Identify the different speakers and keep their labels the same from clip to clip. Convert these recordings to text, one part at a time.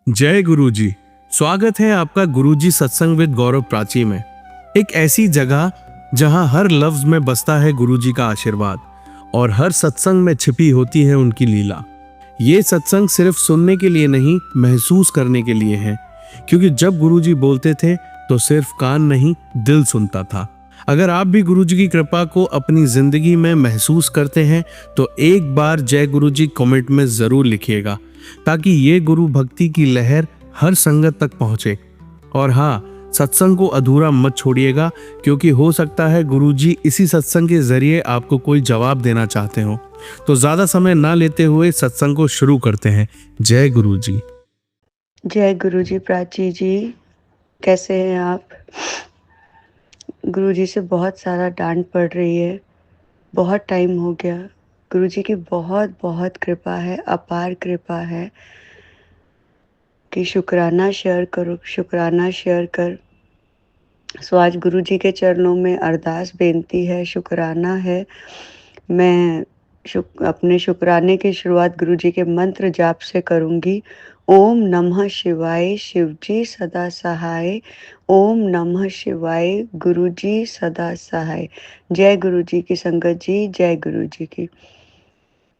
Speaker 1: जय गुरुजी। स्वागत है आपका गुरुजी सत्संग विद गौरव प्राची में। एक ऐसी जगह जहां हर लफ्ज में बसता है गुरुजी का आशीर्वाद और हर सत्संग में छिपी होती है उनकी लीला। ये सत्संग सिर्फ सुनने के लिए नहीं, महसूस करने के लिए है, क्योंकि जब गुरुजी बोलते थे तो सिर्फ कान नहीं, दिल सुनता था। अगर आप भी गुरुजी की कृपा को अपनी जिंदगी में महसूस करते हैं तो एक बार जय गुरुजी कमेंट में जरूर लिखिएगा, ताकि ये गुरु भक्ति की लहर हर संगत तक पहुंचे। और हाँ, सत्संग को अधूरा मत छोड़िएगा, क्योंकि हो सकता है गुरुजी इसी सत्संग के जरिए आपको कोई जवाब देना चाहते हो। तो ज्यादा समय ना लेते हुए सत्संग को शुरू करते हैं। जय गुरुजी।
Speaker 2: जय गुरुजी प्राची जी, कैसे हैं आप? गुरुजी से बहुत सारा डांट पड़ रही है, बहुत टाइम हो गया। गुरुजी की बहुत बहुत कृपा है, अपार कृपा है कि शुक्राना शेयर करो, शुक्राना शेयर कर। सो आज गुरुजी के चरणों में अरदास बेनती है, शुक्राना है। मैं अपने शुक्राने की शुरुआत गुरुजी के मंत्र जाप से करूँगी। ओम नमः शिवाय, शिवजी सदा सहाय। ओम नमः शिवाय, गुरुजी सदा सहाय। जय गुरुजी की संगत जी, जय गुरुजी की।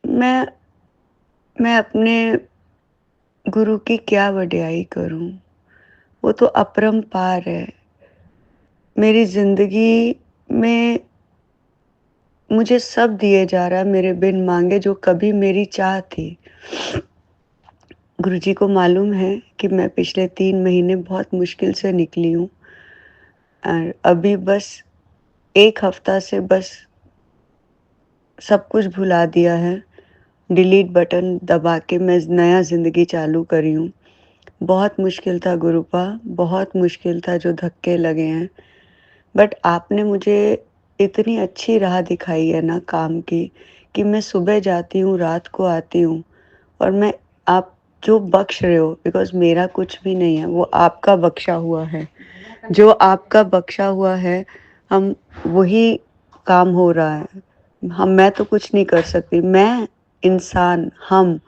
Speaker 2: मैं अपने गुरु की क्या वड्याई करूं? वो तो अपरंपार है। मेरी जिंदगी में मुझे सब दिए जा रहा है मेरे बिन मांगे, जो कभी मेरी चाह थी। गुरुजी को मालूम है कि मैं पिछले 3 महीने बहुत मुश्किल से निकली हूँ और अभी बस 1 हफ्ता से बस सब कुछ भुला दिया है। डिलीट बटन दबा के मैं नया ज़िंदगी चालू करी हूँ। बहुत मुश्किल था गुरुपा, बहुत मुश्किल था, जो धक्के लगे हैं। बट आपने मुझे इतनी अच्छी राह दिखाई है ना काम की, कि मैं सुबह जाती हूँ, रात को आती हूँ और मैं आप जो बख्श रहे हो, बिकॉज़ मेरा कुछ भी नहीं है, वो आपका बख्शा हुआ है। जो आपका बख्शा हुआ है, हम वही काम हो रहा है। मैं तो कुछ नहीं कर सकती। मैं इंसान, हम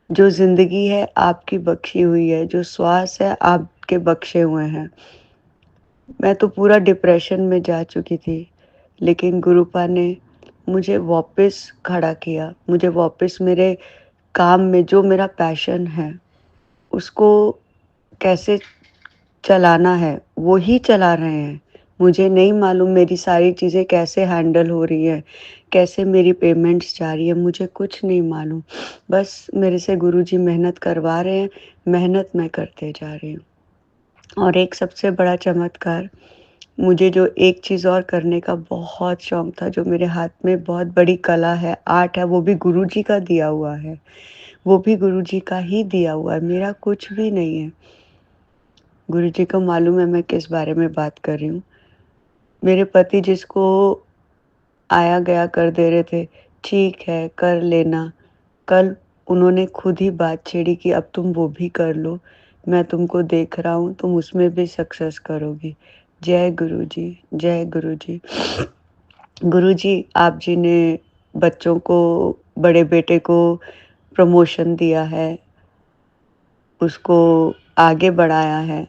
Speaker 2: जो ज़िंदगी है आपकी बख्शी हुई है, जो श्वास है आपके बख्शे हुए हैं। मैं तो पूरा डिप्रेशन में जा चुकी थी, लेकिन गुरुपा ने मुझे वापस खड़ा किया। मुझे वापस मेरे काम में, जो मेरा पैशन है, उसको कैसे चलाना है, वो ही चला रहे हैं। मुझे नहीं मालूम मेरी सारी चीज़ें कैसे हैंडल हो रही हैं, कैसे मेरी पेमेंट्स जा रही है, मुझे कुछ नहीं मालूम। बस मेरे से गुरुजी मेहनत करवा रहे हैं, मेहनत मैं करते जा रही हूँ। और एक सबसे बड़ा चमत्कार, मुझे जो एक चीज़ और करने का बहुत शौक था, जो मेरे हाथ में बहुत बड़ी कला है, आर्ट है, वो भी गुरुजी का दिया हुआ है। वो भी गुरुजी का ही दिया हुआ है, मेरा कुछ भी नहीं है। गुरुजी को मालूम है मैं किस बारे में बात कर रही हूँ। मेरे पति जिसको आया गया कर दे रहे थे, ठीक है कर लेना। कल उन्होंने खुद ही बात छेड़ी कि अब तुम वो भी कर लो, मैं तुमको देख रहा हूँ, तुम उसमें भी सक्सेस करोगी। जय गुरुजी, जय गुरुजी। गुरुजी, आप जी ने बच्चों को, बड़े बेटे को प्रमोशन दिया है, उसको आगे बढ़ाया है।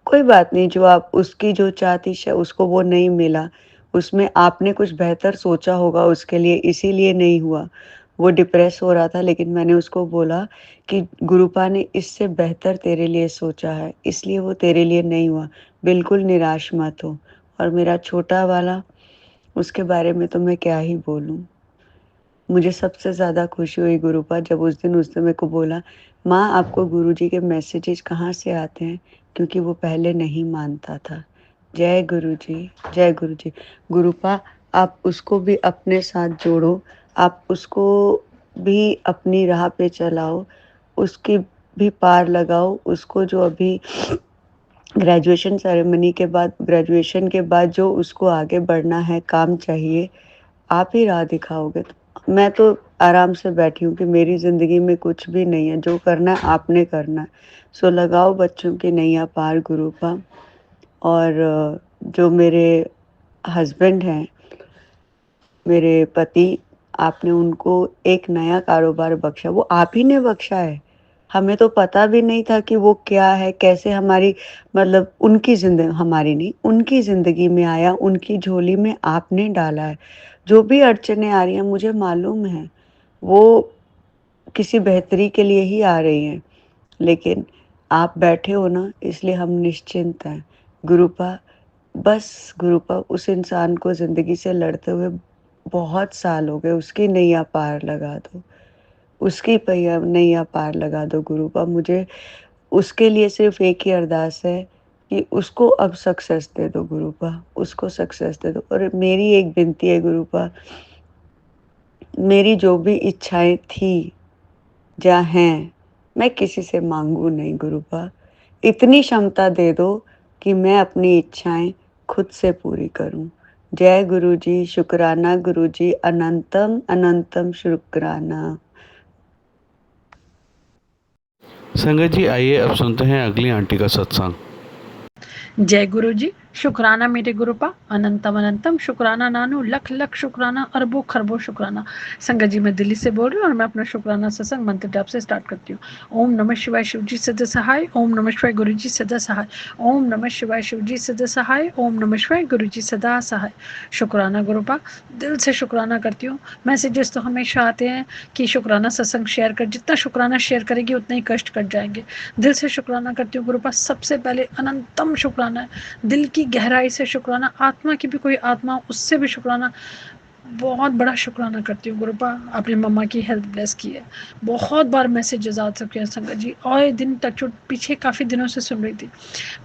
Speaker 2: कोई बात नहीं, जो आप उसकी जो चाह थी उसको वो नहीं मिला। उसमें आपने कुछ बेहतर सोचा होगा उसके लिए, इसीलिए नहीं हुआ। वो डिप्रेस हो रहा था, लेकिन मैंने उसको बोला कि गुरुपा ने इससे बेहतर तेरे लिए सोचा है, इसलिए वो तेरे लिए नहीं हुआ। बिल्कुल निराश मत हो। और मेरा छोटा वाला, उसके बारे में तो मैं क्या ही बोलूँ। मुझे सबसे ज़्यादा खुशी हुई गुरुपा, जब उसने मेरे को बोला, माँ आपको गुरुजी के मैसेजेस कहाँ से आते हैं? क्योंकि वो पहले नहीं मानता था। जय गुरुजी, जय गुरुजी। गुरुपा, आप उसको भी अपने साथ जोड़ो, आप उसको भी अपनी राह पे चलाओ, उसकी भी पार लगाओ। उसको जो अभी ग्रेजुएशन के बाद जो उसको आगे बढ़ना है, काम चाहिए, आप ही राह दिखाओगे। तो मैं तो आराम से बैठी हूँ कि मेरी ज़िंदगी में कुछ भी नहीं है, जो करना है आपने करना है। सो लगाओ बच्चों की नैया पार गुरुपा। और जो मेरे हस्बैंड हैं, मेरे पति, आपने उनको एक नया कारोबार बख्शा, वो आप ही ने बख्शा है। हमें तो पता भी नहीं था कि वो क्या है, कैसे हमारी मतलब उनकी हमारी नहीं, उनकी ज़िंदगी में आया, उनकी झोली में आपने डाला है। जो भी अड़चनें आ रही हैं मुझे मालूम है, वो किसी बेहतरी के लिए ही आ रही हैं। लेकिन आप बैठे हो ना इसलिए हम निश्चिंत हैं। गुरूपा बस गुरूपा उस इंसान को ज़िंदगी से लड़ते हुए बहुत साल हो गए, उसकी नैया पार लगा दो। उसकी पैया नैया पार लगा दो गुरूपा। मुझे उसके लिए सिर्फ़ एक ही अरदास है कि उसको अब सक्सेस दे दो गुरूपा, उसको सक्सेस दे दो। और मेरी एक विनती है गुरूपा, मेरी जो भी इच्छाएँ थी या हैं, मैं किसी से माँगू नहीं गुरूपा। इतनी क्षमता दे दो कि मैं अपनी इच्छाएँ खुद से पूरी करूँ। जय गुरुजी, शुक्राना गुरुजी, अनंतम अनंतम शुक्राना।
Speaker 1: संगत जी, आइए अब सुनते हैं अगली आंटी का सत्संग।
Speaker 3: जय गुरु जी। शुक्राना मेरे गुरुपा, अनंतम अनंतम शुक्राना नानू, लख लख शुक्राना, अरबों खरबों शुक्राना। संगत जी, मैं दिल्ली से बोल रही हूँ और मैं अपना शुक्राना सत्संग मंत्र जाप से स्टार्ट करती हूँ। ओम नमः शिवाय शिव जी सदा सहाय, ओम नमः शिवाय गुरु जी सदा सहाय, ओम नमः शिवाय शिव जी सदा सहाय, ओम नमः शिवाय गुरु जी सदा सहाय। शुक्राना गुरुपा, दिल से शुक्राना करती हूँ। मैसेजेस तो हमेशा आते हैं कि शुक्राना सत्संग शेयर कर, जितना शुक्राना शेयर करेगी उतना ही कष्ट कट जाएंगे। दिल से शुक्राना करती हूँ गुरुपा। सबसे पहले अनंतम शुक्राना है, दिल की गहराई से शुक्राना, आत्मा की भी कोई आत्मा उससे भी शुक्राना, बहुत बड़ा शुक्राना करती हूँ गुरुपा। अपनी मम्मा की हेल्थ ब्लेस की है। बहुत बार मैसेजेस आ चुके हैं संगत जी, और दिन तक पीछे काफ़ी दिनों से सुन रही थी।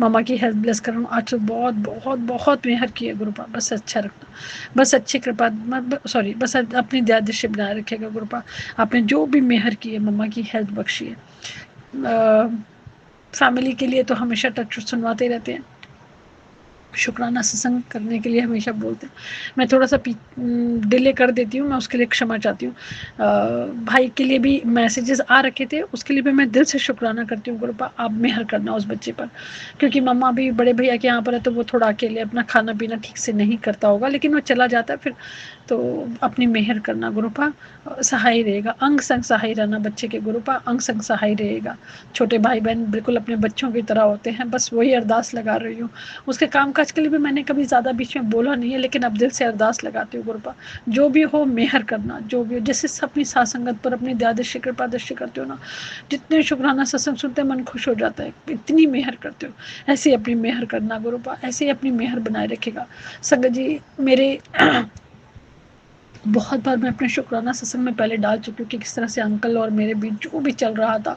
Speaker 3: मम्मा की हेल्थ ब्लेस कर रहा हूँ आज तो बहुत बहुत बहुत मेहर की है गुरुपा। बस अच्छा रखना, बस अच्छी कृपा, सॉरी, बस अपनी दया दृष्टि बनाए रखेगा गुरुपा। आपने जो भी मेहर की है, मम्मा की हेल्थ बख्शी है। फैमिली के लिए तो हमेशा टच सुनवाते ही रहते हैं, शुक्राना सत्संग करने के लिए हमेशा बोलते हैं। मैं थोड़ा सा डिले कर देती हूँ, मैं उसके लिए क्षमा चाहती हूँ। भाई के लिए भी मैसेजेस आ रखे थे, उसके लिए भी मैं दिल से शुक्राना करती हूँ गुरुपा। आप मेहर करना उस बच्चे पर, क्योंकि मम्मा भी बड़े भैया के यहाँ पर है तो वो थोड़ा अकेले अपना खाना पीना ठीक से नहीं करता होगा, लेकिन वो चला जाता है फिर, तो अपनी मेहर करना गुरुपा। सहाय रहेगा, अंग संग सहाय रहना बच्चे के गुरुपा, अंग संग सहाय रहेगा। छोटे भाई बहन बिल्कुल अपने बच्चों की तरह होते हैं, बस वही अरदास लगा रही हूँ। उसके कामकाज के लिए भी मैंने कभी ज़्यादा बीच में बोला नहीं है, लेकिन अब दिल से अरदास लगाती हूँ गुरुपा। जो भी हो मेहर करना, जो भी हो, जैसे अपनी सासंगत पर अपनी दया दृष्टि कृपा दृष्टि करते हो ना, जितने शुक्राना सत्संग सुनते मन खुश हो जाता है, इतनी मेहर करते हो। ऐसे ही अपनी मेहर करना गुरुपा, ऐसे ही अपनी मेहर बनाए रखेगा। संगत जी, मेरे बहुत बार मैं अपने शुक्राना सत्संग में पहले डाल चुकी हूँ कि किस तरह से अंकल और मेरे बीच जो भी चल रहा था,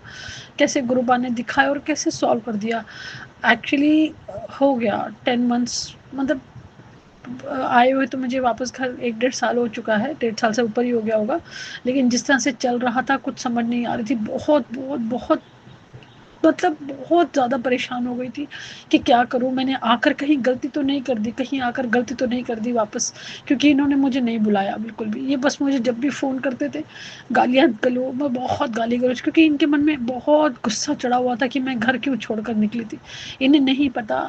Speaker 3: कैसे गुरुबा ने दिखाया और कैसे सॉल्व कर दिया। एक्चुअली हो गया 10 मंथ्स, मतलब आए हुए तो मुझे वापस घर 1 डेढ़ साल हो चुका है, 1.5 साल से ऊपर ही हो गया होगा। लेकिन जिस तरह से चल रहा था कुछ समझ नहीं आ रही थी, बहुत बहुत बहुत, मतलब बहुत ज़्यादा परेशान हो गई थी कि क्या करूँ। मैंने आकर कहीं गलती तो नहीं कर दी, कहीं आकर गलती तो नहीं कर दी वापस, क्योंकि इन्होंने मुझे नहीं बुलाया बिल्कुल भी। ये बस मुझे जब भी फ़ोन करते थे गालियाँ गलो, मैं बहुत गाली गलौज, क्योंकि इनके मन में बहुत गुस्सा चढ़ा हुआ था कि मैं घर क्यों छोड़कर निकली थी। इन्हें नहीं पता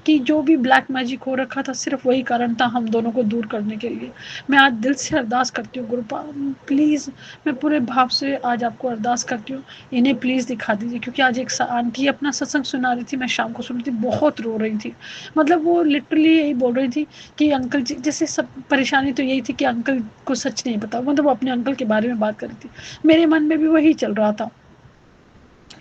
Speaker 3: कि जो भी ब्लैक मैजिक हो रखा था सिर्फ वही कारण था हम दोनों को दूर करने के लिए। मैं आज दिल से अरदास करती हूँ गुरुपा, प्लीज़, मैं पूरे भाव से आज आपको अरदास करती हूँ, इन्हें प्लीज़ दिखा दीजिए। क्योंकि आज एक आंटी अपना सत्संग सुना रही थी, मैं शाम को सुन रही थी, बहुत रो रही थी। मतलब वो लिटरली यही बोल रही थी कि अंकल जी, जैसे सब परेशानी तो यही थी कि अंकल को सच नहीं पता, मतलब वो अपने अंकल के बारे में बात कर रही थी। मेरे मन में भी वही चल रहा था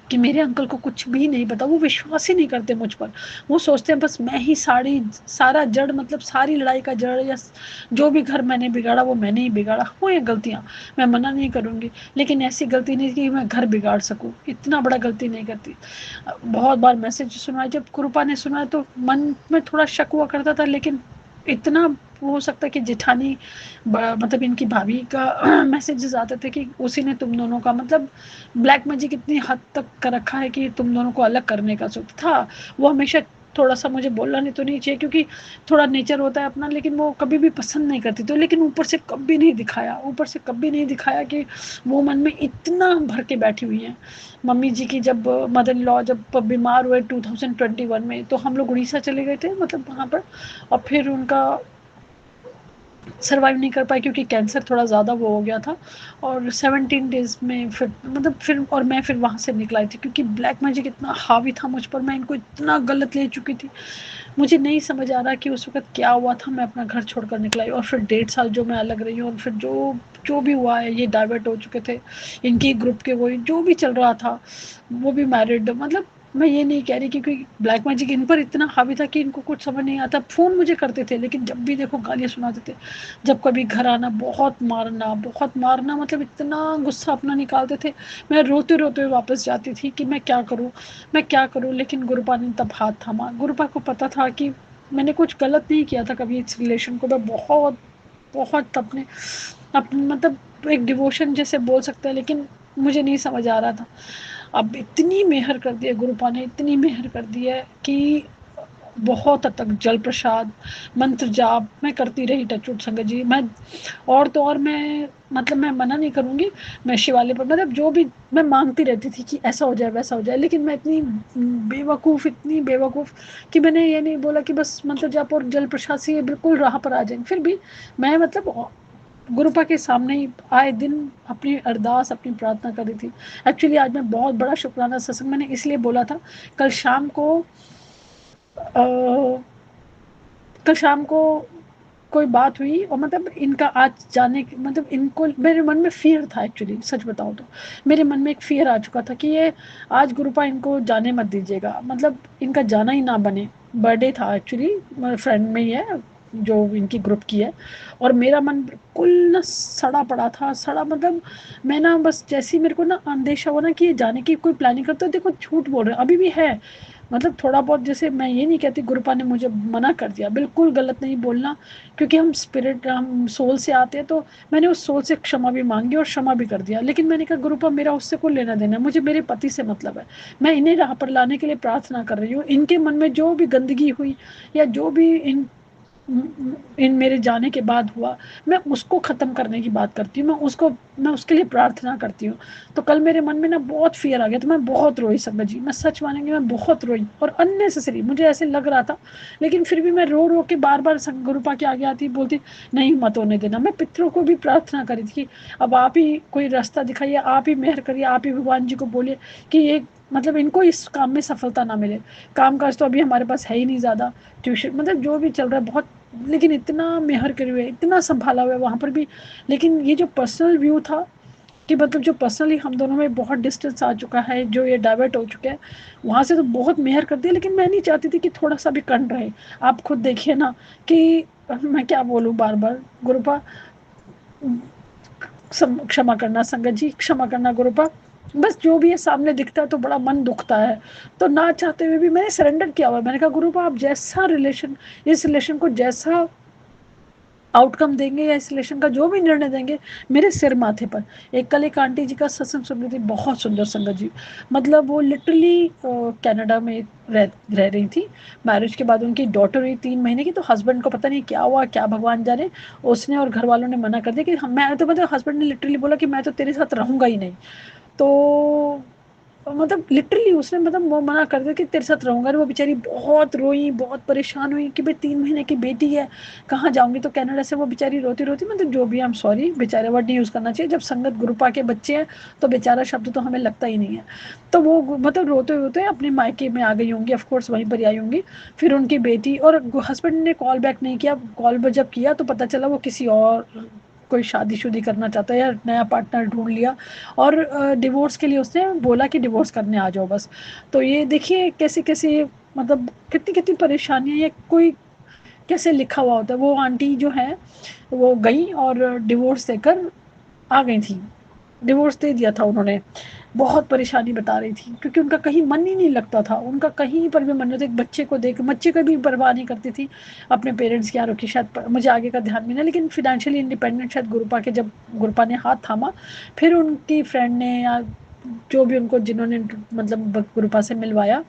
Speaker 3: कि मेरे अंकल को कुछ भी नहीं पता, वो विश्वास ही नहीं करते मुझ पर। वो सोचते हैं बस मैं ही सारा जड़, मतलब सारी लड़ाई का जड़, या जो भी घर मैंने बिगाड़ा वो मैंने ही बिगाड़ा हो, या गलतियाँ मैं मना नहीं करूँगी, लेकिन ऐसी गलती नहीं कि मैं घर बिगाड़ सकूँ, इतना बड़ा गलती नहीं करती। बहुत बार मैसेज सुना, जब कृपा ने सुना तो मन में थोड़ा शक हुआ करता था, लेकिन इतना हो सकता है कि जेठानी, मतलब इनकी भाभी का मैसेजेस आते थे कि उसी ने तुम दोनों का, मतलब ब्लैक मैजिक इतनी हद तक कर रखा है कि तुम दोनों को अलग करने का सोच था। वो हमेशा थोड़ा सा, मुझे बोलना नहीं तो नहीं चाहिए क्योंकि थोड़ा नेचर होता है अपना, लेकिन वो कभी भी पसंद नहीं करती तो, लेकिन ऊपर से कभी नहीं दिखाया, ऊपर से कभी नहीं दिखाया कि वो मन में इतना भर के बैठी हुई हैं। मम्मी जी की जब मदर इन लॉ जब बीमार हुए 2021 में, तो हम लोग उड़ीसा चले गए थे, मतलब वहाँ पर, और फिर उनका सर्वाइव नहीं कर पाई क्योंकि कैंसर थोड़ा ज़्यादा वो हो गया था। और 17 डेज़ में फिर और मैं फिर वहाँ से निकल आई थी क्योंकि ब्लैक मैजिक इतना हावी था मुझ पर, मैं इनको इतना गलत ले चुकी थी। मुझे नहीं समझ आ रहा कि उस वक़्त क्या हुआ था, मैं अपना घर छोड़कर निकल आई और फिर 1.5 साल जो मैं अलग रही हूँ और फिर जो जो भी हुआ है, ये डाइवर्ट हो चुके थे, इनकी ग्रुप के वही जो भी चल रहा था, वो भी मैरिड, मतलब मैं ये नहीं कह रही क्योंकि ब्लैक मैजिक इन पर इतना हावी था कि इनको कुछ समझ नहीं आता। फ़ोन मुझे करते थे लेकिन जब भी देखो गालियाँ सुनाते थे। जब कभी घर आना बहुत मारना, मतलब इतना गुस्सा अपना निकालते थे। मैं रोते-रोते वापस जाती थी कि मैं क्या करूँ? लेकिन गुरुपा ने तब हाथ थामा। गुरुपा को पता था कि मैंने कुछ गलत नहीं किया था कभी इस रिलेशन को। मैं बहुत बहुत अपने मतलब एक डिवोशन जैसे बोल सकते हैं, लेकिन मुझे नहीं समझ आ रहा था। अब इतनी मेहर कर दी है गुरुपा ने, इतनी मेहर कर दी है कि बहुत हद तक जल प्रसाद, मंत्र जाप मैं करती रही। टचवुड संगत जी, मैं और तो और मैं मतलब मैं मना नहीं करूँगी, मैं शिवालय पर मतलब जो भी मैं माँगती रहती थी कि ऐसा हो जाए, वैसा हो जाए। लेकिन मैं इतनी बेवकूफ़ कि मैंने ये नहीं बोला कि बस मंत्र जाप और जल प्रसाद से ये बिल्कुल राह पर आ जाएँगे। फिर भी मैं मतलब गुरुपा के सामने ही आए दिन अपनी अरदास, अपनी प्रार्थना कर रही थी। एक्चुअली आज मैं बहुत बड़ा शुक्राना सत्संग मैंने इसलिए बोला था, कल शाम को अ, कल शाम को कोई बात हुई और मतलब इनका आज जाने की मतलब इनको मेरे मन में फ़ियर था। एक्चुअली सच बताऊँ तो मेरे मन में एक फ़ियर आ चुका था कि ये आज गुरुपा इनको जाने मत दीजिएगा, मतलब इनका जाना ही ना बने। बर्थडे था एक्चुअली, फ्रेंड में ही है जो इनकी ग्रुप की है। और मेरा मन बिल्कुल ना सड़ा पड़ा था, सड़ा मतलब मैं ना बस जैसे ही मेरे को ना अंदेशा हुआ ना कि ये जाने की कोई प्लानिंग करते हो, देखो झूठ बोल रहे हैं अभी भी है। मतलब थोड़ा बहुत जैसे मैं ये नहीं कहती गुरुपा ने मुझे मना कर दिया, बिल्कुल गलत नहीं बोलना, क्योंकि हम सोल से आते हैं। तो मैंने उस सोल से क्षमा भी मांगी और क्षमा भी कर दिया। लेकिन मैंने कहा गुरुपा मेरा उससे कोई लेना देना है, मुझे मेरे पति से मतलब है। मैं इन्हें राह पर लाने के लिए प्रार्थना कर रही हूँ। इनके मन में जो भी गंदगी हुई या जो भी इन मेरे जाने के बाद हुआ, मैं उसको ख़त्म करने की बात करती हूँ। मैं उसके लिए प्रार्थना करती हूँ। तो कल मेरे मन में ना बहुत फ़ियर आ गया, तो मैं बहुत रोई संगत जी, मैं सच मानेंगे मैं बहुत रोई और अननेसेसरी मुझे ऐसे लग रहा था। लेकिन फिर भी मैं रो रो के बार-बार गुरुपा के आगे आती बोलती नहीं मत होने देना। मैं पितरों को भी प्रार्थना करी थी कि अब आप ही कोई रास्ता दिखाइए, आप ही मेहर करिए, आप ही भगवान जी को बोलिए कि ये मतलब इनको इस काम में सफलता ना मिले। काम-काज तो अभी हमारे पास है ही नहीं ज़्यादा, ट्यूशन मतलब जो भी चल रहा है बहुत, लेकिन इतना मेहर करे हुए, इतना सँभाला हुआ है वहाँ पर भी। लेकिन ये जो पर्सनल व्यू था कि मतलब जो पर्सनली हम दोनों में बहुत डिस्टेंस आ चुका है, जो ये डाइवर्ट हो चुके हैं, वहाँ से तो बहुत मेहर कर दिया। लेकिन मैं नहीं चाहती थी कि थोड़ा-सा भी कन रहे। आप खुद देखिए ना कि मैं क्या बोलूँ बार-बार गुरुपा क्षमा करना संगत जी, क्षमा करना गुरुपा। बस जो भी है सामने दिखता है तो बड़ा मन दुखता है। तो ना चाहते हुए भी मैंने सरेंडर किया हुआ है। मैंने कहा गुरुपा आप जैसा रिलेशन इस रिलेशन को जैसा आउटकम देंगे या इस रिलेशन का जो भी निर्णय देंगे, मेरे सिर माथे पर। कल एक आंटी जी का सत्संग सुन रही थी, बहुत सुंदर संगत जी। मतलब वो लिटरली कनाडा में रह रही थी। मैरिज के बाद उनकी डॉटर हुई 3 महीने की, तो हस्बैंड को पता नहीं क्या हुआ, क्या भगवान जाने, उसने और घर वालों ने मना कर दिया कि हम मैं तो मतलब हस्बैंड ने लिटरली बोला कि मैं तो तेरे साथ रहूंगा ही नहीं। तो मतलब लिटरली उसने मतलब वो मना कर दिया कि तेरे साथ रहूंगा। वो बेचारी बहुत रोई, बहुत परेशान हुई कि भाई 3 महीने की बेटी है, कहाँ जाऊंगी। तो कनाडा से वो बेचारी रोती रोती, मतलब जो भी, आई एम सॉरी, बेचारे वर्ड नहीं यूज़ करना चाहिए। जब संगत गुरुपा के बच्चे हैं तो बेचारा शब्द तो हमें लगता ही नहीं है। तो वो मतलब रोते रोते अपने मायके में आ गई होंगी, ऑफकोर्स वहीं पर आई होंगी। फिर उनकी बेटी और हस्बैंड ने कॉल बैक नहीं किया। कॉल जब किया तो पता चला वो किसी और कोई शादी करना चाहता है या नया पार्टनर ढूंढ लिया। और डिवोर्स के लिए उसने बोला कि डिवोर्स करने आ जाओ बस। तो ये देखिए कैसे कैसे मतलब कितनी कितनी परेशानियां, ये कोई कैसे लिखा हुआ होता है। वो आंटी जो है वो गई और डिवोर्स देकर आ गई थी, डिवोर्स दे दिया था उन्होंने। बहुत परेशानी बता रही थी क्योंकि उनका कहीं मन ही नहीं लगता था, उनका कहीं पर भी मन नहीं होता। एक बच्चे को देख, बच्चे को भी परवाह नहीं करती थी अपने पेरेंट्स की। यहाँ रुकी शायद मुझे आगे का ध्यान भी नहीं, लेकिन फिनेंशियली इंडिपेंडेंट शायद गुरुपा के, जब गुरुपा ने हाथ थामा फिर उनकी फ्रेंड ने या जो भी उनको जिन्होंने मतलब गुरुपा से मिलवाया,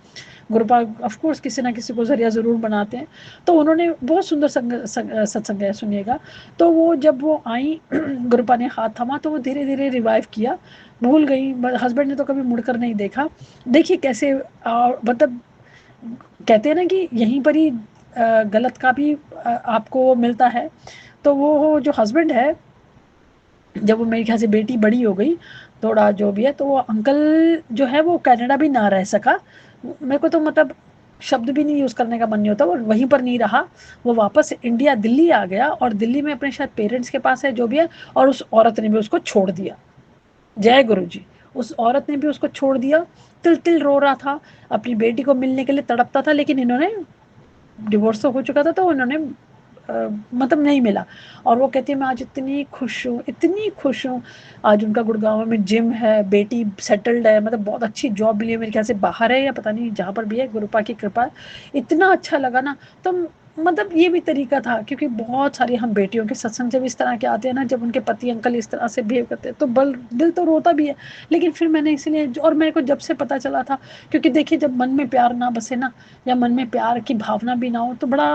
Speaker 3: गुरुपा ऑफ कोर्स किसी ना किसी को जरिया ज़रूर बनाते हैं। तो उन्होंने बहुत सुंदर सत्संग है, सुनिएगा। तो वो जब वो आई गुरुपा ने हाथ थामा तो वो धीरे धीरे रिवाइव किया। भूल गई, हस्बैंड ने तो कभी मुड़कर नहीं देखा। देखिए कैसे मतलब कहते हैं ना कि यहीं पर ही गलत का भी आपको मिलता है। तो वो जो हस्बैंड है, जब वो मेरे ख्याल से बेटी बड़ी हो गई थोड़ा जो भी है, तो वो अंकल जो है वो कनाडा भी ना रह सका। मेरे को तो मतलब शब्द भी नहीं यूज़ करने का मन नहीं होता, वो वहीं पर नहीं रहा, वो वापस इंडिया दिल्ली आ गया और दिल्ली में अपने शायद पेरेंट्स के पास है जो भी है, और उस औरत ने भी उसको छोड़ दिया। जय गुरु जी। उस औरत ने भी उसको छोड़ दिया, तिल तिल रो रहा था, अपनी बेटी को मिलने के लिए तड़पता था, लेकिन इन्होंने, डिवोर्स तो हो चुका था, तो उन्होंने मतलब नहीं मिला। और वो कहती है मैं आज इतनी खुश हूँ, इतनी खुश हूँ। आज उनका गुड़गांव में जिम है, बेटी सेटल्ड है, मतलब बहुत अच्छी जॉब मिली है, मेरे ख्याल से बाहर है या पता नहीं जहाँ पर भी है, गुरुपा की कृपा है। इतना अच्छा लगा ना। तो मतलब ये भी तरीका था, क्योंकि बहुत सारी हम बेटियों के सत्संग जब इस तरह के आते हैं ना, जब उनके पति अंकल इस तरह से बिहेव करते हैं, तो बल दिल तो रोता भी है। लेकिन फिर मैंने इसलिए, और मेरे को जब से पता चला था, क्योंकि देखिए जब मन में प्यार ना बसे ना, या मन में प्यार की भावना भी ना हो, तो बड़ा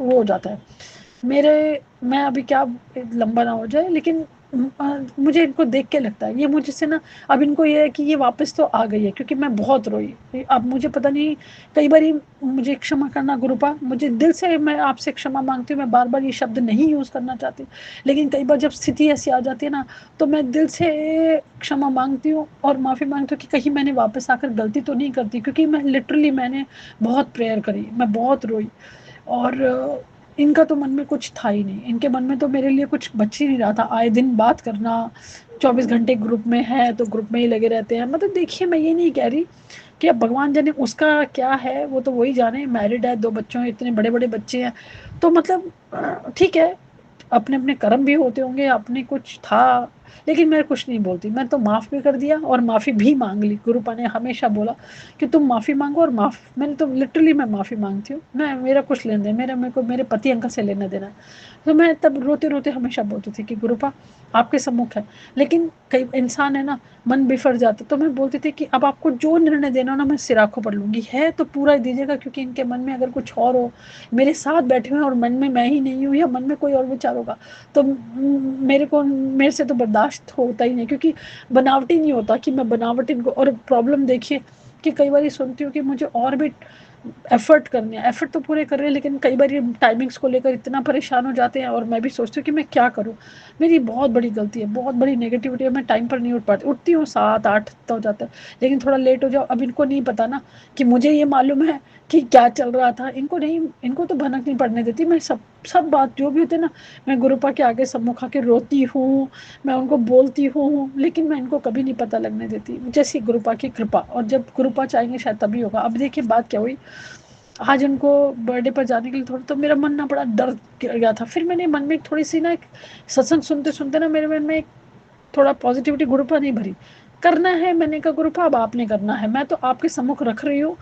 Speaker 3: वो हो जाता है। मेरे, मैं अभी क्या, लंबा ना हो जाए, लेकिन मुझे इनको देख के लगता है ये मुझसे ना, अब इनको ये है कि ये वापस तो आ गई है, क्योंकि मैं बहुत रोई। अब मुझे पता नहीं, कई बार मुझे क्षमा करना गुरुपा, मुझे दिल से मैं आपसे क्षमा मांगती हूँ, मैं बार बार ये शब्द नहीं यूज़ करना चाहती, लेकिन कई बार जब स्थिति ऐसी आ जाती है ना, तो मैं दिल से क्षमा मांगती हूँ और माफ़ी मांगती हूँ कि कहीं मैंने वापस आकर गलती तो नहीं करती, क्योंकि मैं लिटरली मैंने बहुत प्रेयर करी, मैं बहुत रोई। और इनका तो मन में कुछ था ही नहीं, इनके मन में तो मेरे लिए कुछ बच ही नहीं रहा था। आए दिन बात करना, 24 घंटे ग्रुप में है तो ग्रुप में ही लगे रहते हैं। मतलब देखिए मैं ये नहीं कह रही कि अब भगवान जाने उसका क्या है, वो तो वही जाने, मैरिड है, 2 बच्चों, इतने बड़े बड़े बच्चे हैं, तो मतलब ठीक है, अपने अपने कर्म भी होते होंगे, अपने कुछ था। लेकिन मैं कुछ नहीं बोलती, मैं तो माफ़ भी कर दिया और माफ़ी भी मांग ली। गुरुपा ने हमेशा बोला कि तुम माफ़ी मांगो, और मैंने तो लिटरली मैं माफ़ी मांगती हूँ। मैं, मेरा कुछ लेन देन, मेरे को मेरे पति अंकल से लेना देना है। तो मैं तब रोते रोते हमेशा बोलती थी कि गुरुपा आपके सम्मुख है। लेकिन कई इंसान है ना, मन बिफर जाता, तो मैं बोलती थी कि अब आपको जो निर्णय देना हो ना, मैं सिर आंखों पर लूँगी, है तो पूरा ही दीजिएगा, क्योंकि इनके मन में अगर कुछ और हो, मेरे साथ बैठे हुए हैं और मन में मैं ही नहीं हूँ, या मन में कोई और विचार होगा, तो मेरे से तो बर्दाश्त होता ही नहीं, क्योंकि बनावटी नहीं होता कि मैं बनावट इनको। और प्रॉब्लम देखिए कि कई बार सुनती हूँ कि मुझे और भी एफर्ट करने हैं, एफर्ट तो पूरे कर रहे हैं, लेकिन कई बार ये टाइमिंग्स को लेकर इतना परेशान हो जाते हैं, और मैं भी सोचती हूँ कि मैं क्या करूँ। मेरी बहुत बड़ी गलती है, बहुत बड़ी नेगेटिविटी है, मैं टाइम पर नहीं उठ पाती, उठती हूँ 7-8 हो जाता है, लेकिन थोड़ा लेट हो जाओ। अब इनको नहीं पता ना कि मुझे ये मालूम है कि क्या चल रहा था, इनको नहीं, इनको तो भनक नहीं पड़ने देती मैं। सब सब बात जो भी होती है ना, मैं गुरुपा के आगे सम्मुख आके रोती हूँ, मैं उनको बोलती हूँ, लेकिन मैं इनको कभी नहीं पता लगने देती, जैसी गुरुपा की कृपा। और जब गुरुपा चाहेंगे शायद तभी होगा। अब देखिए बात क्या हुई, आज उनको बर्थडे पर जाने के लिए थोड़ा तो मेरा मन ना बड़ा डर गया था। फिर मैंने मन में थोड़ी सी ना, एक सत्संग सुनते सुनते ना, मेरे मन में एक थोड़ा पॉजिटिविटी, गुरुपा नहीं भरी, करना है, मैंने कहा गुरुपा अब आपने करना है, मैं तो आपके सम्मुख रख रही हूँ,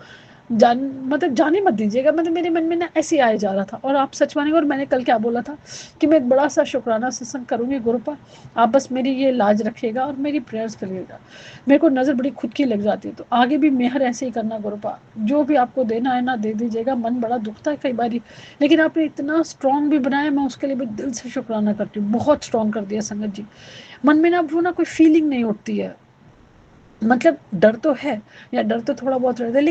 Speaker 3: जान मतलब जाने मत दीजिएगा। मतलब मेरे मन में ना ऐसे ही आया जा रहा था, और आप सच मानेंगे, और मैंने कल क्या बोला था कि मैं एक बड़ा सा शुक्राना सत्संग करूंगी गुरुपा, आप बस मेरी ये लाज रखिएगा और मेरी प्रेयर्स करिएगा। मेरे को नज़र बड़ी खुद की लग जाती है, तो आगे भी मेहर ऐसे ही करना गुरुपा, जो भी आपको देना है ना दे दीजिएगा। मन बड़ा दुखता है कई बार, लेकिन आपने इतना स्ट्रांग भी बनाया, मैं उसके लिए भी दिल से शुक्राना करती हूँ, बहुत स्ट्रांग कर दिया संगत जी। मन में ना वो ना कोई फीलिंग नहीं उठती है, मतलब डर तो है, या डर तो थोड़ा बहुत रहता है,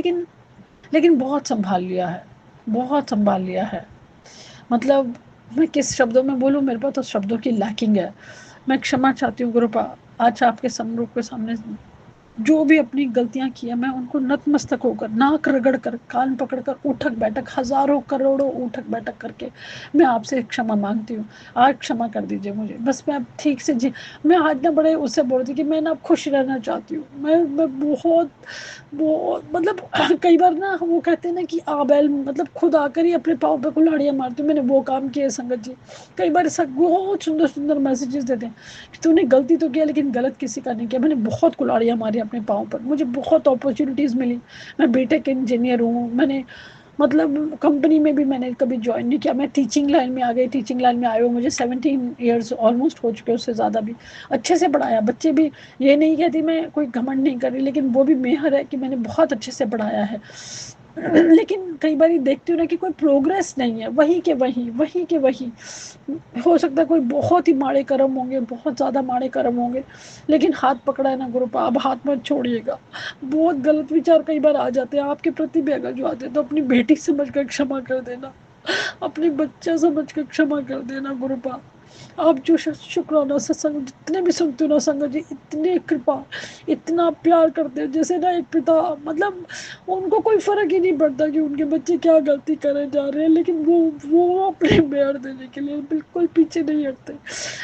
Speaker 3: लेकिन बहुत संभाल लिया है, बहुत संभाल लिया है। मतलब मैं किस शब्दों में बोलूँ, मेरे पास तो शब्दों की लैकिंग है। मैं क्षमा चाहती हूँ गुरुपा, आज आपके समरूप के सामने जो भी अपनी गलतियां की है, मैं उनको नतमस्तक होकर, नाक रगड़ कर, कान पकड़ कर, उठक बैठक, हजारों करोड़ों उठक बैठक करके मैं आपसे क्षमा मांगती हूँ। आज क्षमा कर दीजिए मुझे, बस मैं अब ठीक से जी। मैं आज ना बड़े उससे बोल रही थी कि मैं ना खुश रहना चाहती हूँ। मैं बहुत बहुत मतलब कई बार ना वो कहते हैं ना कि आबैल मतलब खुद आकर ही अपने पाँव पे कुल्हाड़ियाँ मारती हूँ, मैंने वो काम किया है संगत जी। कई बार सब बहुत सुंदर सुंदर मैसेजेस देते हैं कि तूने गलती तो किया, लेकिन गलत किसी का नहीं किया। मैंने बहुत कुल्हाड़ियाँ मारी अपने पाँव पर, मुझे बहुत अपॉर्चुनिटीज़ मिली। मैं बीटेक इंजीनियर हूँ, मैंने मतलब कंपनी में भी मैंने कभी ज्वाइन नहीं किया, मैं टीचिंग लाइन में आ गई। टीचिंग लाइन में आए हुए मुझे 17 ईयर्स ऑलमोस्ट हो चुके, उससे ज़्यादा भी। अच्छे से पढ़ाया, बच्चे भी, ये नहीं कहती मैं कोई घमंड नहीं कर रही, लेकिन वो भी मेहर है कि मैंने बहुत अच्छे से पढ़ाया है। लेकिन कई बार देखती हूँ ना कि कोई प्रोग्रेस नहीं है, वही के वही, वही के वही। हो सकता है कोई बहुत ही माड़े कर्म होंगे, बहुत ज़्यादा माड़े कर्म होंगे, लेकिन हाथ पकड़ा है ना गुरुपा, अब हाथ मत छोड़िएगा। बहुत गलत विचार कई बार आ जाते हैं आपके प्रति भी, अगर जो आते हैं तो अपनी बेटी समझ कर क्षमा कर देना। अपनी बच्चा समझ कर क्षमा कर देना गुरुपा। आप जो शुक्राना सत्संग जितने भी सुनते हो ना संगत जी, इतनी कृपा, इतना प्यार करते हैं जैसे ना एक पिता, मतलब उनको कोई फर्क ही नहीं पड़ता कि उनके बच्चे क्या गलती करे जा रहे हैं, लेकिन वो अपने मेहर देने के लिए बिल्कुल पीछे नहीं हटते।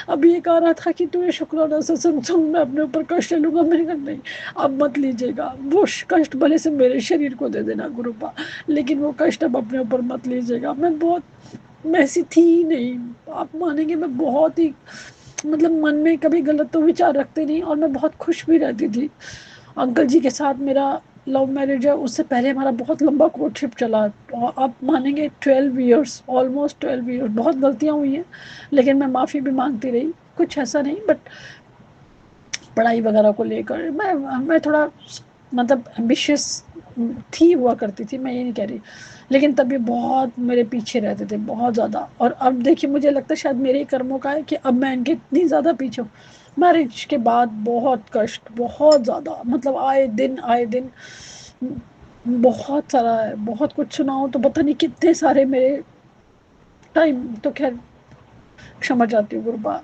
Speaker 3: अभी ये कह रहा था कि तू ये शुक्राना सत्संग सुन, मैं अपने ऊपर कष्ट ले लूंगा। मैंने कहा नहीं, अब मत लीजिएगा, वो कष्ट भले से मेरे शरीर को दे देना गुरुपा, लेकिन वो कष्ट अब अपने ऊपर मत लीजिएगा। मैं ऐसी थी ही नहीं, आप मानेंगे, मैं बहुत ही, मतलब मन में कभी गलत तो विचार रखते नहीं, और मैं बहुत खुश भी रहती थी। अंकल जी के साथ मेरा लव मैरिज है, उससे पहले हमारा बहुत लंबा कोर्टशिप चला, और आप मानेंगे 12 ईयर्स, ऑलमोस्ट 12 ईयर्स। बहुत गलतियां हुई हैं, लेकिन मैं माफ़ी भी मांगती रही, कुछ ऐसा नहीं, बट पढ़ाई वगैरह को लेकर मैं थोड़ा, मतलब एम्बिशियस थी, हुआ करती थी, मैं ये नहीं कह रही, लेकिन तब ये बहुत मेरे पीछे रहते थे, बहुत ज़्यादा। और अब देखिए, मुझे लगता है शायद मेरे ही कर्मों का है कि अब मैं इनके इतनी ज़्यादा पीछे हूँ। मैरिज के बाद बहुत कष्ट, बहुत ज़्यादा, मतलब आए दिन बहुत सारा है, बहुत कुछ सुनाऊँ तो पता नहीं कितने सारे मेरे टाइम, तो खैर क्षमा चाहती हूँ गुरुबा,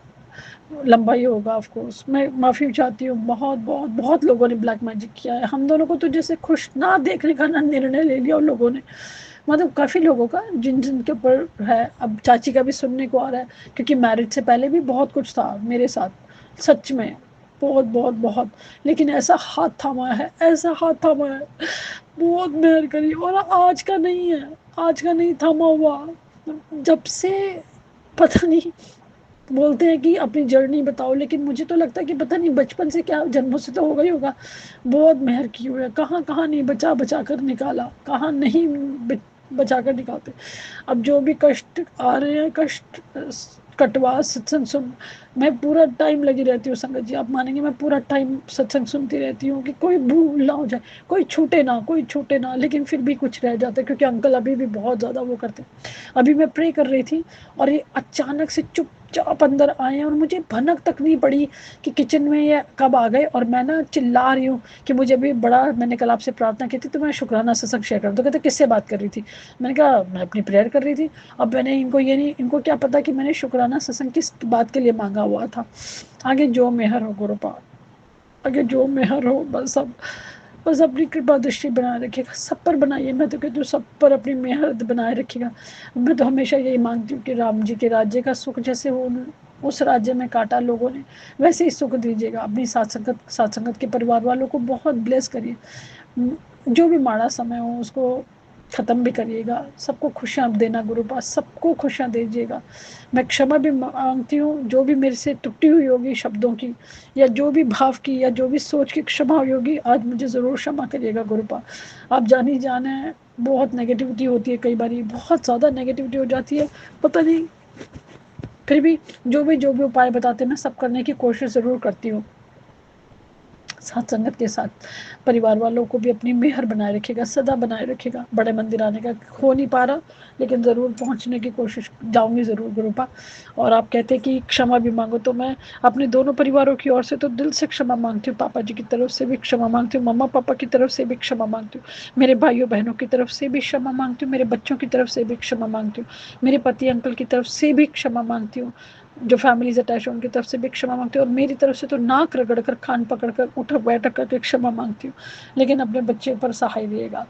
Speaker 3: लंबा ही होगा ऑफ कोर्स, मैं माफ़ी चाहती हूँ। बहुत बहुत बहुत लोगों ने ब्लैक मैजिक किया है हम दोनों को, तो जैसे खुश ना देखने का ना निर्णय ले लिया उन लोगों ने, मतलब काफ़ी लोगों का, जिन जिन के ऊपर है। अब चाची का भी सुनने को आ रहा है, क्योंकि मैरिज से पहले भी बहुत कुछ था मेरे साथ, सच में बहुत बहुत बहुत, लेकिन ऐसा हाथ थामा है, ऐसा हाथ थामा है, बहुत मेहर करी, और आज का नहीं है, आज का नहीं थामा हुआ, जब से पता नहीं। बोलते हैं कि अपनी जर्नी बताओ, लेकिन मुझे तो लगता है कि पता नहीं बचपन से, क्या जन्मों से तो होगा ही होगा, बहुत मेहर की हुई है, कहाँ कहाँ नहीं बचा बचा कर निकाला, कहाँ नहीं बचा कर निकालते। अब जो भी कष्ट आ रहे हैं, कष्ट कटवा सत्संग सुन, मैं पूरा टाइम लगी रहती हूँ संगत जी, आप मानेंगे, मैं पूरा टाइम सत्संग सुनती रहती हूँ कि कोई भूल ना हो जाए, कोई छूटे ना, कोई छूटे ना, लेकिन फिर भी कुछ रह जाता है, क्योंकि अंकल अभी भी बहुत ज़्यादा वो करते हैं। अभी मैं प्रे कर रही थी, और ये अचानक से चुपचाप अंदर आए, और मुझे भनक तक नहीं पड़ी कि किचन में ये कब आ गए, और मैं ना चिल्ला रही हूँ कि मुझे भी बड़ा, मैंने कल आपसे प्रार्थना की थी, तो मैं शुक्राना सत्संग शेयर कर, तो कहते किससे बात कर रही थी, मैंने कहा मैं अपनी प्रेयर कर रही थी। अब मैंने इनको ये नहीं, इनको क्या पता कि मैंने शुक्राना सत्संग किस बात के लिए मांगा हुआ था। आगे जो मेहर हो गुरुपा, आगे जो मेहर हो, बस अपनी कृपा दृष्टि बनाए रखिएगा, सब पर बनाइए, मैं तो कहती हूँ सब पर अपनी मेहर बनाए रखिएगा। मैं तो हमेशा यही मांगती हूँ कि राम जी के राज्य का सुख जैसे वो उस राज्य में काटा लोगों ने, वैसे ही सुख दीजिएगा। अपनी साथ संगत के परिवार वालों को बहुत ब्लेस करिए, जो भी माड़ा समय हो उसको ख़त्म भी करिएगा, सबको खुशियाँ देना गुरु पास, सबको खुशियाँ दीजिएगा। मैं क्षमा भी मांगती हूँ, जो भी मेरे से त्रुटि हुई होगी शब्दों की, या जो भी भाव की, या जो भी सोच की क्षमा हुई होगी, आज मुझे ज़रूर क्षमा करिएगा गुरु पास। आप जानी जाने, बहुत नेगेटिविटी होती है, कई बार बहुत ज़्यादा नेगेटिविटी हो जाती है, पता नहीं, फिर भी जो भी उपाय बताते हैं मैं सब करने की कोशिश ज़रूर करती हूँ। साथ संगत के साथ परिवार वालों को भी अपनी मेहर बनाए रखेगा, सदा बनाए रखेगा। बड़े मंदिर आने का हो नहीं पा रहा, लेकिन ज़रूर पहुंचने की कोशिश जाऊंगी ज़रूर गुरुपा। और आप कहते हैं कि क्षमा भी मांगो, तो मैं अपने दोनों परिवारों की ओर से तो दिल से क्षमा मांगती हूँ, पापा जी की तरफ से भी क्षमा मांगती हूँ, मम्मा पापा की तरफ से भी क्षमा मांगती हूँ, मेरे भाइयों बहनों की तरफ से भी क्षमा मांगती हूँ, मेरे बच्चों की तरफ से भी क्षमा मांगती हूँ, मेरे पति अंकल की तरफ से भी क्षमा मांगती हूँ, जो फैमिलीज अटैच है उनकी तरफ से भी क्षमा मांगती हूँ, और मेरी तरफ से तो नाक रगड़ कर, कान पकड़ कर, उठक बैठक करके क्षमा मांगती हूँ, लेकिन अपने बच्चे पर सहाय दिएगा।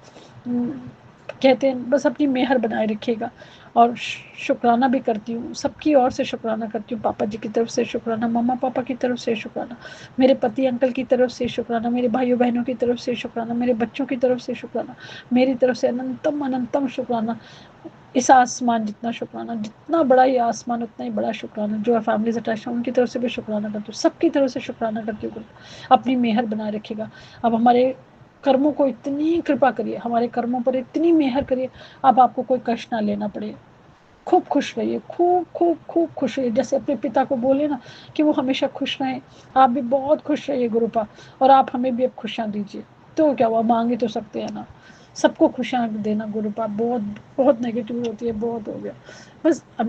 Speaker 3: कहते हैं बस अपनी मेहर बनाए रखिएगा। और शुक्राना भी करती हूँ, सबकी ओर से शुक्राना करती हूँ, पापा जी की तरफ से शुक्राना, मम्मा पापा की तरफ से शुक्राना, मेरे पति अंकल की तरफ से शुक्राना, मेरे भाइयों बहनों की तरफ से शुक्राना, मेरे बच्चों की तरफ से शुक्राना, मेरी तरफ से अनंतम अनंतम शुक्राना। इस आसमान जितना शुक्राना, जितना बड़ा ये आसमान उतना ही बड़ा शुक्राना। जो फैमिलीज अटैच है उनकी तरफ से भी शुक्राना करती हूँ, सबकी तरफ से शुक्राना करती हूँ। अपनी मेहर बनाए रखिएगा। अब हमारे कर्मों को इतनी कृपा करिए, हमारे कर्मों पर इतनी मेहर करिए, अब आपको कोई कष्ट ना लेना पड़े। खूब खुश रहिए, खूब खूब खूब खुश रहिए, जैसे अपने पिता को बोले ना कि वो हमेशा खुश रहें, आप भी बहुत खुश रहिए गुरुपा। और आप हमें भी अब खुशियाँ दीजिए, तो क्या हुआ, मांगे तो सकते हैं ना। सबको खुशियाँ देना गुरुपा। बहुत बहुत नेगेटिव होती है, बहुत हो गया बस। आई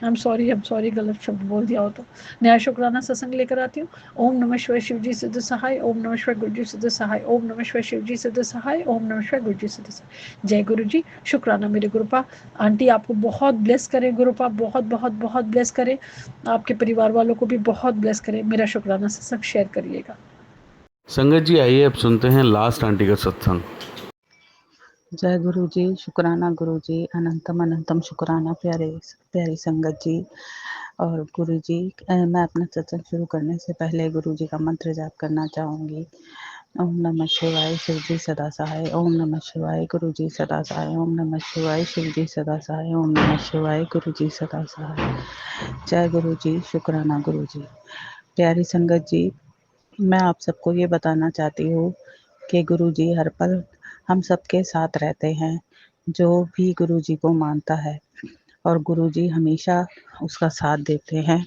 Speaker 3: एम सॉरी गलत शब्द बोल दिया हो तो। नया शुक्राना सत्संग लेकर आती हूँ। ओम नमः शिवाय शिव जी सिद्ध सहाय, ओम नमः शिवाय गुरु जी सिद्ध सहाय, ओम नमः शिवाय शिव जी सिद्ध सहाय, ओम नमः शिवाय गुरु जी सिद्ध सहाय। जय गुरु जी। शुक्राना मेरे गुरुपा। आंटी आपको बहुत ब्लेस करे गुरुपा, बहुत बहुत बहुत ब्लेस करे, आपके परिवार वालों को भी बहुत ब्लेस करे। मेरा शुक्राना सत्संग शेयर करिएगा।
Speaker 1: संगत जी आइए अब सुनते हैं लास्ट आंटी का सत्संग।
Speaker 4: जय गुरु जी। शुक्राना गुरु जी, अनंतम अनंतम शुक्राना प्यारे प्यारी संगत जी और गुरु जी। मैं अपना सत्संग शुरू करने से पहले गुरु जी का मंत्र जाप करना चाहूँगी। ओम नमः शिवाय शिव जी सदा सहाय, ओम नमः शिवाय गुरु जी सदा सहाय, ओम नमः शिवाय शिव जी सदा सहाय, ओम नमः शिवाय गुरु जी सदा सहाय। जय गुरु जी। शुक्राना गुरु जी। प्यारी संगत जी, मैं आप सबको ये बताना चाहती हूँ कि गुरु जी हर पल हम सबके साथ रहते हैं। जो भी गुरु जी को मानता है और गुरु जी हमेशा उसका साथ देते हैं।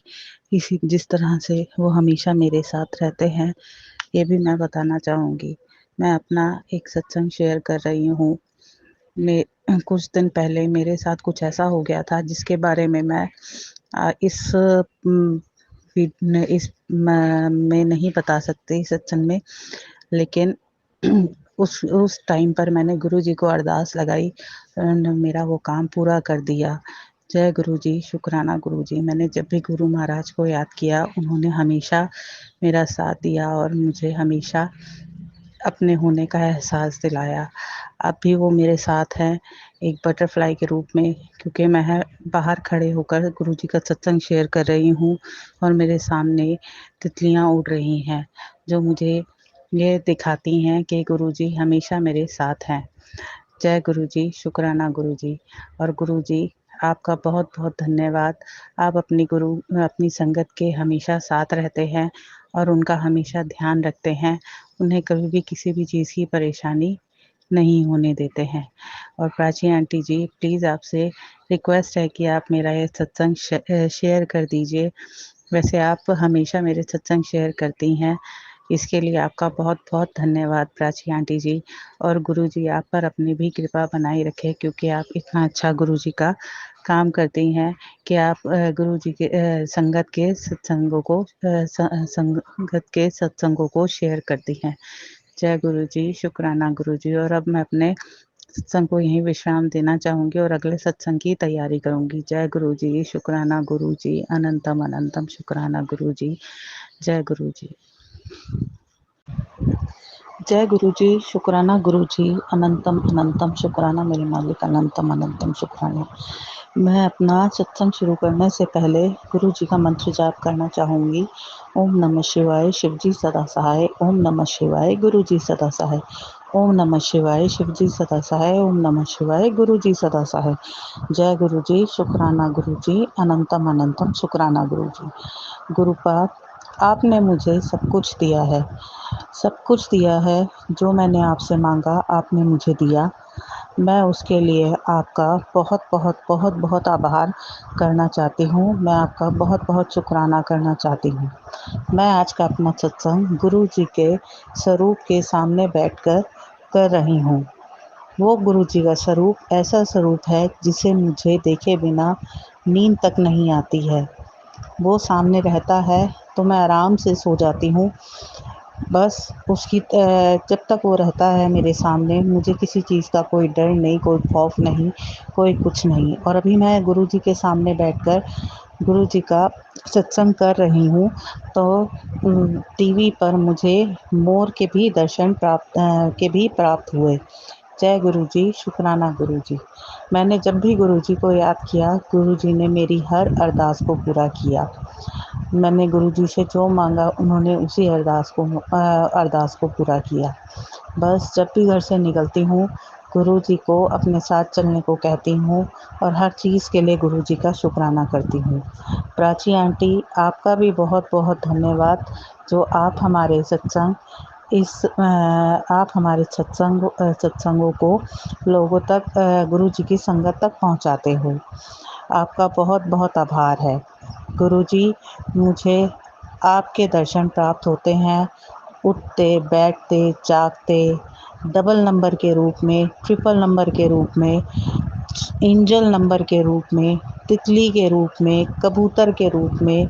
Speaker 4: इसी जिस तरह से वो हमेशा मेरे साथ रहते हैं, ये भी मैं बताना चाहूँगी। मैं अपना एक सत्संग शेयर कर रही हूँ। मैं कुछ दिन पहले मेरे साथ कुछ ऐसा हो गया था जिसके बारे में मैं में नहीं बता सकती सत्संग में, लेकिन उस टाइम पर मैंने गुरु जी को अरदास लगाई, उन्होंने मेरा वो काम पूरा कर दिया। जय गुरु जी। शुक्राना गुरु जी। मैंने जब भी गुरु महाराज को याद किया, उन्होंने हमेशा मेरा साथ दिया और मुझे हमेशा अपने होने का एहसास दिलाया। अब भी वो मेरे साथ हैं एक बटरफ्लाई के रूप में, क्योंकि मैं बाहर खड़े होकर गुरु जी का सत्संग शेयर कर रही हूँ और मेरे सामने तितलियाँ उड़ रही हैं, जो मुझे ये दिखाती हैं कि गुरु जी हमेशा मेरे साथ हैं। जय गुरु जी। शुक्राना गुरु जी। और गुरु जी आपका बहुत बहुत धन्यवाद। आप अपनी संगत के हमेशा साथ रहते हैं और उनका हमेशा ध्यान रखते हैं। उन्हें कभी भी किसी भी चीज़ की परेशानी नहीं होने देते हैं। और प्राची आंटी जी, प्लीज़ आपसे रिक्वेस्ट है कि आप मेरा ये सत्संग शेयर कर दीजिए। वैसे आप हमेशा मेरे सत्संग शेयर करती हैं, इसके लिए आपका बहुत बहुत धन्यवाद प्राची आंटी जी। और गुरु जी आप पर अपनी भी कृपा बनाए रखें, क्योंकि आप इतना अच्छा गुरु जी का काम करती हैं कि आप गुरु जी के संगत के सत्संगों को शेयर करती हैं। जय गुरु जी। शुक्राना गुरु जी। और अब मैं अपने सत्संग को यहीं विश्राम देना चाहूँगी और अगले सत्संग की तैयारी करूँगी। जय गुरु जी। शुक्राना गुरु जी। अनंतम अनंतम शुक्राना गुरु जी। जय गुरु जी। जय गुरु जी। शुक्राना गुरु जी। अनंतम अनंतम शुक्राना मेरे मालिक, अनंतम अनंतम शुक्राना। मैं अपना सत्संग शुरू करने से पहले गुरु जी का मंत्र जाप करना चाहूँगी। ओम नमः शिवाय शिव जी सदा सहाय, ओम नमः शिवाय गुरु जी सदा सहाय, ओम नमः शिवाय शिव जी सदा सहाय, ओम नमः शिवाय गुरु जी सदा सहाय। जय गुरु जी। शुक्राना गुरु जी। अनंतम अनंतम शुक्राना गुरु जी। गुरुपाद, आपने मुझे सब कुछ दिया है, सब कुछ दिया है जो मैंने आपसे मांगा आपने मुझे दिया। मैं उसके लिए आपका बहुत बहुत बहुत बहुत आभार करना चाहती हूँ। मैं आपका बहुत बहुत शुक्राना करना चाहती हूँ। मैं आज का अपना सत्संग गुरु जी के स्वरूप के सामने बैठकर कर रही हूँ। वो गुरु जी का स्वरूप ऐसा स्वरूप है जिसे मुझे देखे बिना नींद तक नहीं आती है। वो सामने रहता है तो मैं आराम से सो जाती हूँ। बस उसकी जब तक वो रहता है मेरे सामने, मुझे किसी चीज़ का कोई डर नहीं, कोई खौफ नहीं, कोई कुछ नहीं। और अभी मैं गुरु जी के सामने बैठकर गुरु जी का सत्संग कर रही हूँ, तो टीवी पर मुझे मोर के भी दर्शन प्राप्त हुए। जय गुरु जी। शुक्राना गुरु जी। मैंने जब भी गुरु जी को याद किया, गुरु जी ने मेरी हर अरदास को पूरा किया। मैंने गुरु जी से जो मांगा उन्होंने उसी अरदास को पूरा किया। बस जब भी घर से निकलती हूँ, गुरु जी को अपने साथ चलने को कहती हूँ और हर चीज़ के लिए गुरु जी का शुक्राना करती हूँ। प्राची आंटी, आपका भी बहुत बहुत धन्यवाद, जो आप हमारे सत्संगों को लोगों तक, गुरु जी की संगत तक पहुँचाते हो। आपका बहुत बहुत आभार है। गुरु जी, मुझे आपके दर्शन प्राप्त होते हैं, उठते बैठते जागते डबल नंबर के रूप में, ट्रिपल नंबर के रूप में, एंजल नंबर के रूप में, तितली के रूप में, कबूतर के रूप में,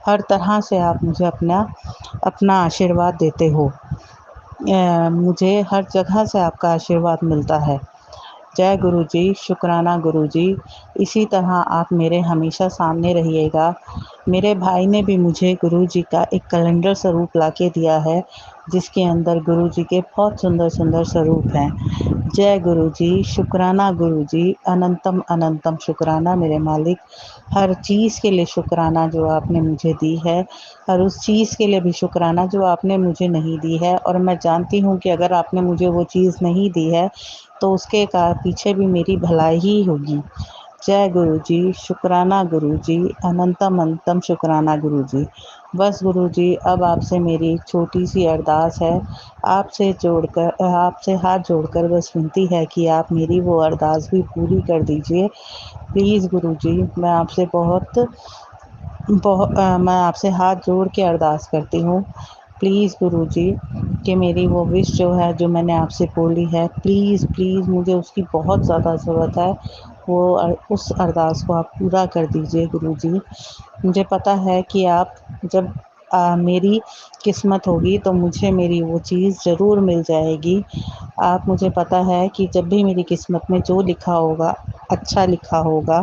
Speaker 4: हर तरह से आप मुझे अपना अपना आशीर्वाद देते हो। मुझे हर जगह से आपका आशीर्वाद मिलता है। जय गुरु जी, शुक्राना गुरु जी। इसी तरह आप मेरे हमेशा सामने रहिएगा। मेरे भाई ने भी मुझे गुरु जी का एक कैलेंडर स्वरूप ला के दिया है, जिसके अंदर गुरु जी के बहुत सुंदर सुंदर स्वरूप हैं। जय गुरु जी, शुक्राना गुरु जी, अनंतम अनंतम शुक्राना मेरे मालिक। हर चीज़ के लिए शुक्राना जो आपने मुझे दी है, और उस चीज़ के लिए भी शुक्राना जो आपने मुझे नहीं दी है, और मैं जानती हूँ कि अगर आपने मुझे वो चीज़ नहीं दी है तो उसके पीछे भी मेरी भलाई ही होगी। जय गुरु जी, शुक्राना गुरु जी, अनंतम अनंतम शुक्राना गुरु जी। बस गुरु जी, अब आपसे मेरी एक छोटी सी अरदास है। आपसे हाथ जोड़कर बस विनती है कि आप मेरी वो अरदास भी पूरी कर दीजिए। प्लीज़ गुरु जी, मैं आपसे हाथ जोड़ के अरदास करती हूँ। प्लीज़ गुरु जी, कि मेरी वो विश जो है, जो मैंने आपसे बोली है, प्लीज़ प्लीज़ मुझे उसकी बहुत ज़्यादा ज़रूरत है। उस अरदास को आप पूरा कर दीजिए गुरु जी। मुझे पता है कि आप जब मेरी किस्मत होगी तो मुझे मेरी वो चीज़ ज़रूर मिल जाएगी। आप मुझे पता है कि जब भी मेरी किस्मत में जो लिखा होगा, अच्छा लिखा होगा,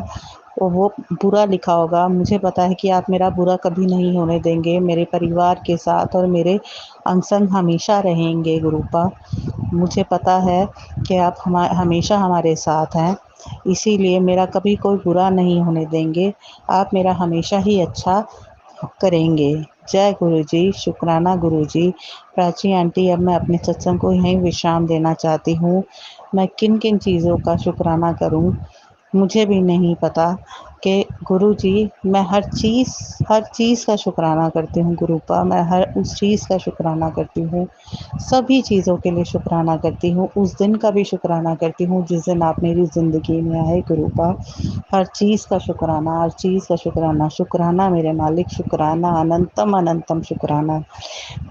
Speaker 4: वो बुरा लिखा होगा, मुझे पता है कि आप मेरा बुरा कभी नहीं होने देंगे। मेरे परिवार के साथ और मेरे अंग-संग हमेशा रहेंगे गुरूपा। मुझे पता है कि आप हमेशा हमारे साथ हैं, इसीलिए मेरा कभी कोई बुरा नहीं होने देंगे। आप मेरा हमेशा ही अच्छा करेंगे। जय गुरु जी, शुक्राना गुरु जी। प्राची आंटी, अब मैं अपने सत्संग को यहीं विश्राम देना चाहती हूँ। मैं किन-किन चीज़ों का शुक्राना करूँ, मुझे भी नहीं पता कि गुरु जी, मैं हर चीज़ का शुक्राना करती हूँ गुरूपा। मैं हर उस चीज़ का शुक्राना करती हूँ, सभी चीज़ों के लिए शुक्राना करती हूँ। उस दिन का भी शुक्राना करती हूँ जिस दिन आप मेरी ज़िंदगी में आए गुरूपा। हर चीज़ का शुक्राना, हर चीज़ का शुक्राना। शुक्राना मेरे मालिक, शुक्राना, अनंतम अनंतम शुक्राना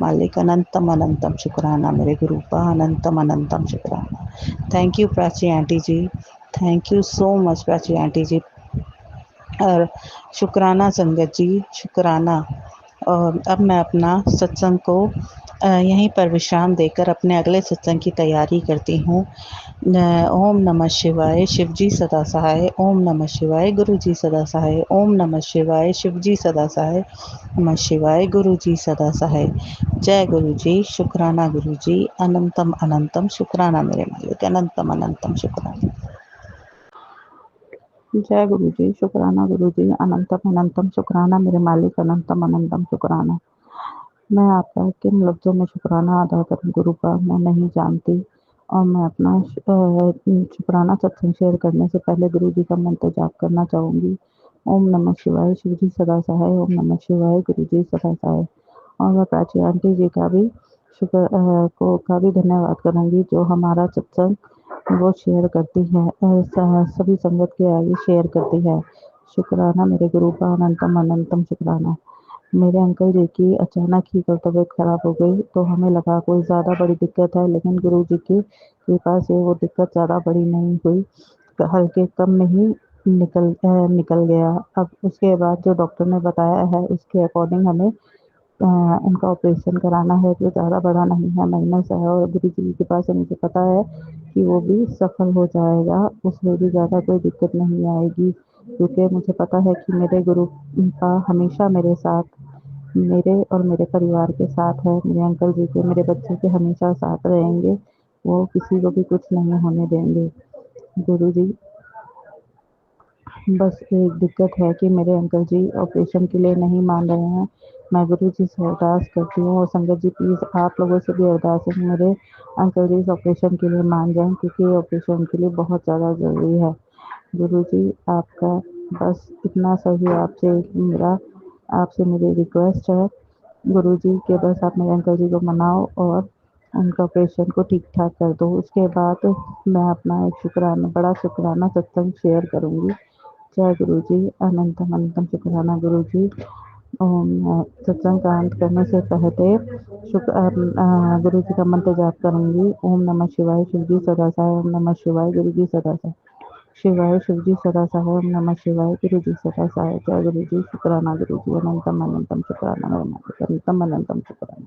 Speaker 4: मालिक, अनंतम अनंतम शुक्राना मेरे गुरूपा, अनंतम अनंतम शुक्राना। Thank you Prachi aunty ji, thank you so much Prachi aunty ji. और शुक्राना संगत जी, शुक्राना। और अब मैं अपना सत्संग को यहीं पर विश्राम देकर अपने अगले सत्संग की तैयारी करती हूँ। ओम नमः शिवाय, शिव जी सदा सहाय। ओम नमः शिवाय, गुरु जी सदा सहाय। ओम नमः शिवाय, शिव जी सदा सहाय। नमः शिवाय, गुरु जी सदा सहाय। जय गुरु जी, शुक्राना गुरु जी, अनंतम अनंतम शुक्राना मेरे मालिक, अनंतम अनंतम शुक्राना। जय गुरु जी, शुक्राना गुरु जी, अनंतम अनंतम शुक्राना मेरे मालिक, अनंतम अनंतम शुक्राना। मैं आपका किन लफ्ज़ों में शुक्राना अदा करूँ गुरु का, मैं नहीं जानती। और मैं अपना शुक्राना सत्संग शेयर करने से पहले गुरु जी का मंत्र जाप करना चाहूँगी। ओम नमः शिवाय, शिव जी सदा सहाय। ओम नमः शिवाय, गुरु जी सदा सहाय। और मैं प्राची आंटी जी का भी का भी धन्यवाद करूँगी, जो हमारा सत्संग वो शेयर करती है, सभी संगत के आगे शेयर करती है। शुक्राना मेरे गुरु का, अनंतम अनंतम शुक्राना। मेरे अंकल जी की अचानक ही कल तबीयत खराब हो गई, तो हमें लगा कोई ज़्यादा बड़ी दिक्कत है, लेकिन गुरु जी की कृपा से वो दिक्कत ज़्यादा बड़ी नहीं हुई, हल्के कम में ही निकल गया। अब उसके बाद जो डॉक्टर ने बताया है, उसके अकॉर्डिंग हमें उनका ऑपरेशन कराना है, जो ज़्यादा बड़ा नहीं है, माइनस है। और गुरु जी की कृपा से मुझे पता है कि वो भी सफल हो जाएगा, उसमें भी ज़्यादा कोई दिक्कत नहीं आएगी, क्योंकि मुझे पता है कि मेरे गुरु का हमेशा मेरे साथ, मेरे और मेरे परिवार के साथ है। मेरे अंकल जी के, मेरे बच्चे के हमेशा साथ रहेंगे, वो किसी को भी कुछ नहीं होने देंगे। गुरु जी, बस एक दिक्कत है कि मेरे अंकल जी ऑपरेशन के लिए नहीं मान रहे हैं। मैं गुरु जी से अरदास करती हूँ, और संगत जी प्लीज़ आप लोगों से भी अरदास है कि मेरे अंकल जी इस ऑपरेशन के लिए मान जाएँ, क्योंकि ये ऑपरेशन के लिए बहुत ज़्यादा ज़रूरी है। गुरु जी, आपका बस इतना सा ही आपसे मेरी रिक्वेस्ट है गुरु जी, कि बस आप मेरे अंकल जी को मनाओ और उनका ऑपरेशन को ठीक ठाक कर दो। उसके बाद मैं अपना एक बड़ा शुक्राना सत्संग शेयर करूँगी। जय गुरु जी, अनंतम अनंतम शुक्राना गुरु जी। सत्संग का अंत करने से पहले गुरु जी का मंत्र जाप करूँगी। ओम नमः शिवाय, शिव जी सदा सहाय, ओम नमः शिवाय, गुरु जी सदा सहाय, शिवाय शिव जी सदा सहाय, ओम नमः शिवाय, गुरु जी सदा सहाय। जय गुरु जी, शुक्राना गुरु जी, अनंतम अनंतम शुक्राना, अनंतम अनंतम शुक्राना।